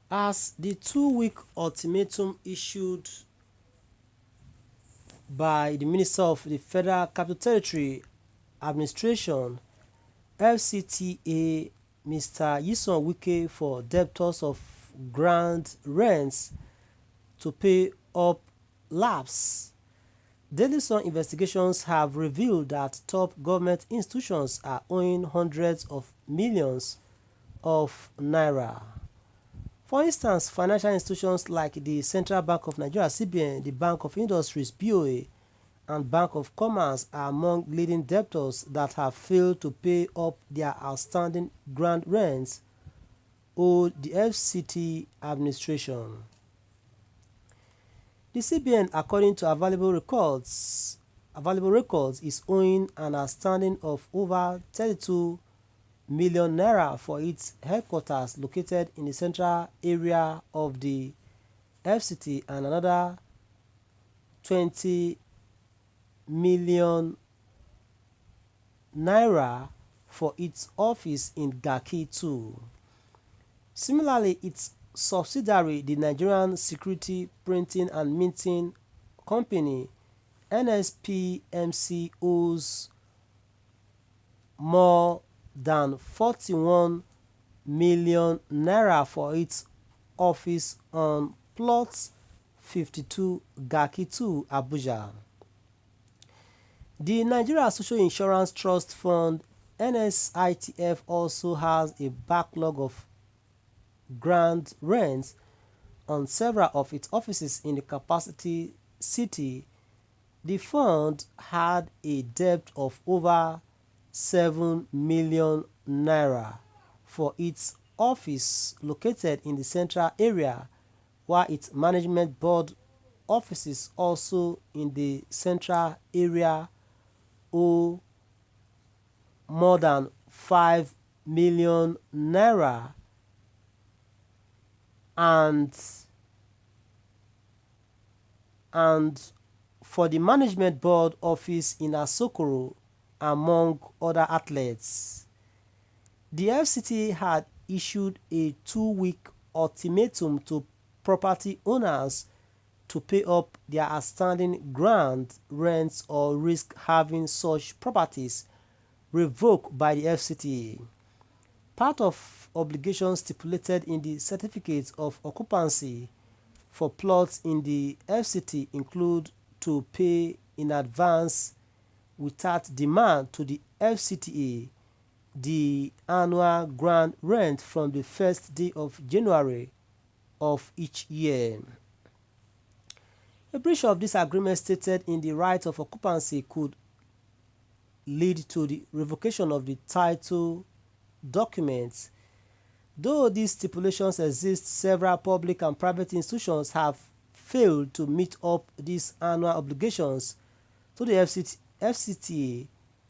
As the 2-week ultimatum issued by the Minister of the Federal Capital Territory Administration (FCTA) Mr. Nyesom Wike for debtors of ground rents to pay up lapse, Daily Sun investigations have revealed that top government institutions are owing hundreds of millions of naira. For instance, financial institutions like the Central Bank of Nigeria (CBN), the Bank of Industries (BOA), and Bank of Commerce are among leading debtors that have failed to pay up their outstanding ground rents owed the FCT administration. The CBN, according to available records, is owing an outstanding of over 32 million naira for its headquarters located in the central area of the FCT and another 20 million naira for its office in Garki too. Similarly, its subsidiary, the Nigerian Security Printing and Minting Company (NSPMC), owes more than 41 million naira for its office on Plot 52 Garki 2, Abuja. The Nigeria Social Insurance Trust Fund (NSITF) also has a backlog of ground rents on several of its offices in the capacity city. The fund had a debt of over 7 million naira for its office located in the central area, while its management board offices also in the central area owe more than 5 million naira, and for the management board office in Asokoro, among other outlets. The FCT had issued a 2-week ultimatum to property owners to pay up their outstanding ground rents or risk having such properties revoked by the FCT. Part of obligations stipulated in the certificate of occupancy for plots in the FCT include to pay in advance without demand to the FCTA the annual ground rent from the first day of January of each year. A breach of this agreement stated in the right of occupancy could lead to the revocation of the title documents. Though these stipulations exist, several public and private institutions have failed to meet up these annual obligations to the FCTA,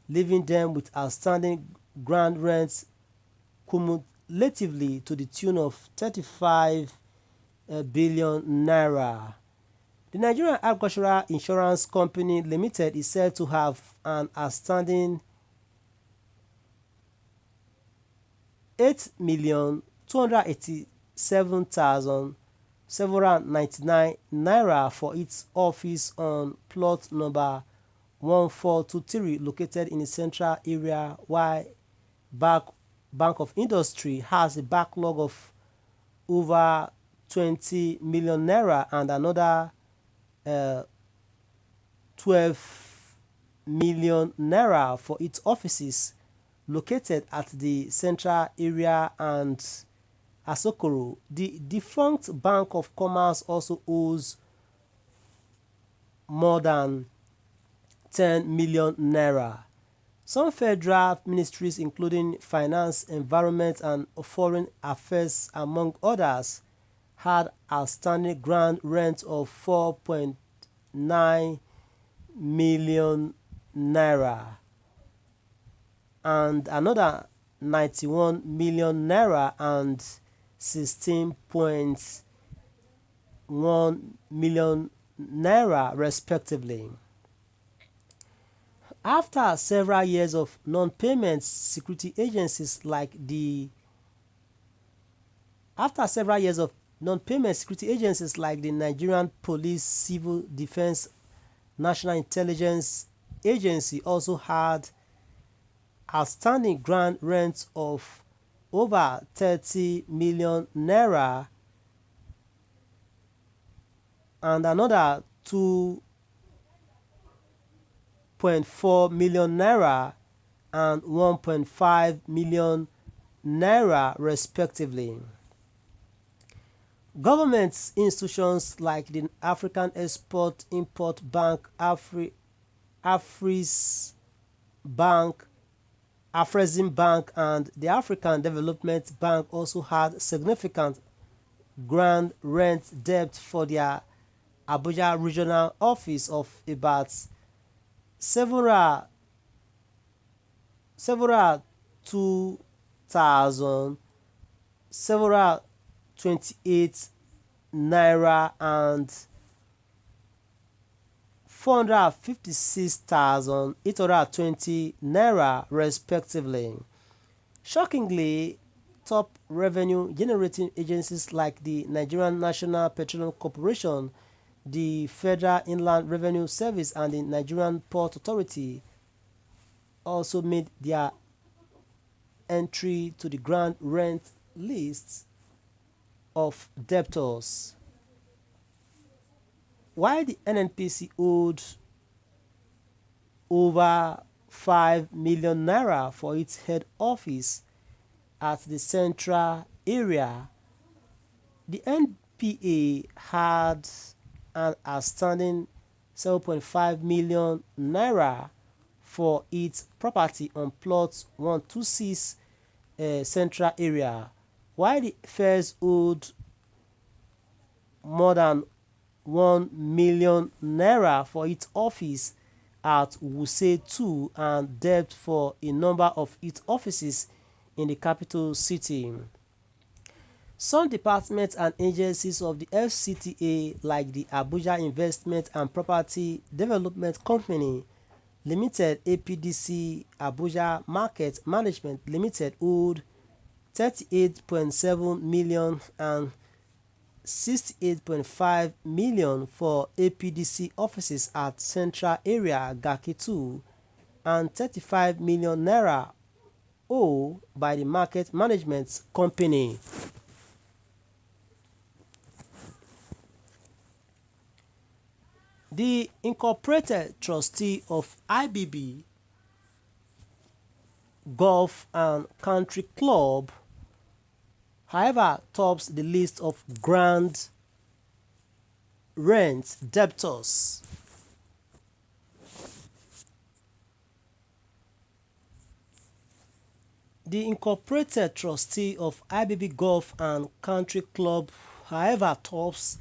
leaving them with outstanding ground rents cumulatively to the tune of 35 billion naira. The Nigerian Agricultural Insurance Company Limited is said to have an outstanding 8,287,799 naira for its office on plot number 1423 located in the central area, while Bank of Industry has a backlog of over 20 million naira and another 12 million naira for its offices located at the central area and Asokoro. The defunct Bank of Commerce also owes more than 10 million naira. Some federal ministries, including Finance, Environment, and Foreign Affairs, among others, had outstanding ground rent of 4.9 million naira and another 91 million naira and 16.1 million naira respectively. After several years of non-payment, security agencies like the Non-payment security agencies like the Nigerian Police, Civil Defense, National Intelligence Agency also had outstanding grant rents of over 30 million naira and another 2.4 million naira and 1.5 million naira respectively. Government institutions like the African Export-Import Bank, Afris Bank, Afrexim Bank, and the African Development Bank also had significant grant rent debt for their Abuja regional office of about several 2,000 several 28 naira and 456,820 naira respectively. Shockingly, top revenue generating agencies like the Nigerian National Petroleum Corporation, the Federal Inland Revenue Service, and the Nigerian Port Authority also made their entry to the grant rent lists of debtors. While the Nnpc owed over 5 million naira for its head office at the central area, the NPA had an outstanding 7.5 million naira for its property on plot 126 central area, while the Feds owed more than 1 million naira for its office at Wuse 2 and debt for a number of its offices in the capital city. Some departments and agencies of the FCTA like the Abuja Investment and Property Development Company Limited APDC Abuja Market Management Limited owed 38.7 million and 68.5 million for APDC offices at Central Area Garki 2 and 35 million naira owed by the Market Management Company. The incorporated trustee of IBB Golf and Country Club, however, tops the list of grant rent debtors. The incorporated trustee of IBB Golf and Country Club, however, tops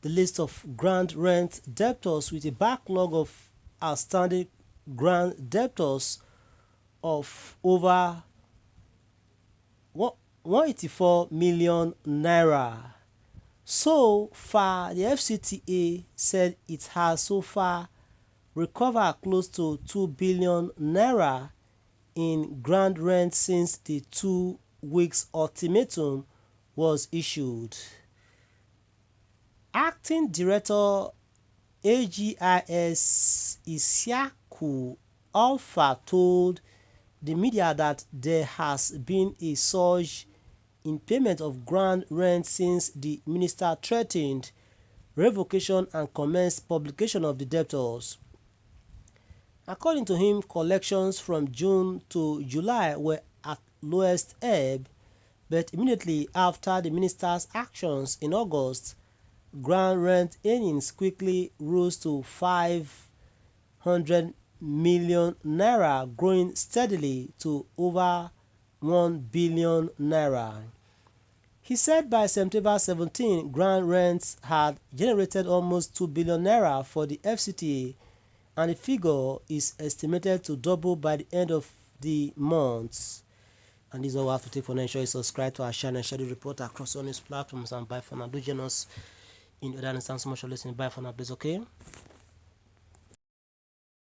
the list of grant rent debtors with a backlog of outstanding grant debtors of over 184 million naira. So far, the FCTA said it has so far recovered close to 2 billion naira in grant rent since the 2 weeks ultimatum was issued. Acting Director AGIS Isiaku Alpha told the media that there has been a surge in payment of grant rent since the minister threatened revocation and commenced publication of the debtors. According to him, collections from June to July were at lowest ebb, but immediately after the minister's actions in August, grant rent earnings quickly rose to 500 million naira, growing steadily to over 1 billion naira. He said by September 17, grant rents had generated almost 2 billion naira for the FCTA, and the figure is estimated to double by the end of the month. And this is all we have to take for now. Ensure you subscribe to our channel and share the report across all these platforms, and bye for now. Do join us in other instances. So much for listening. Bye for now, please. Okay.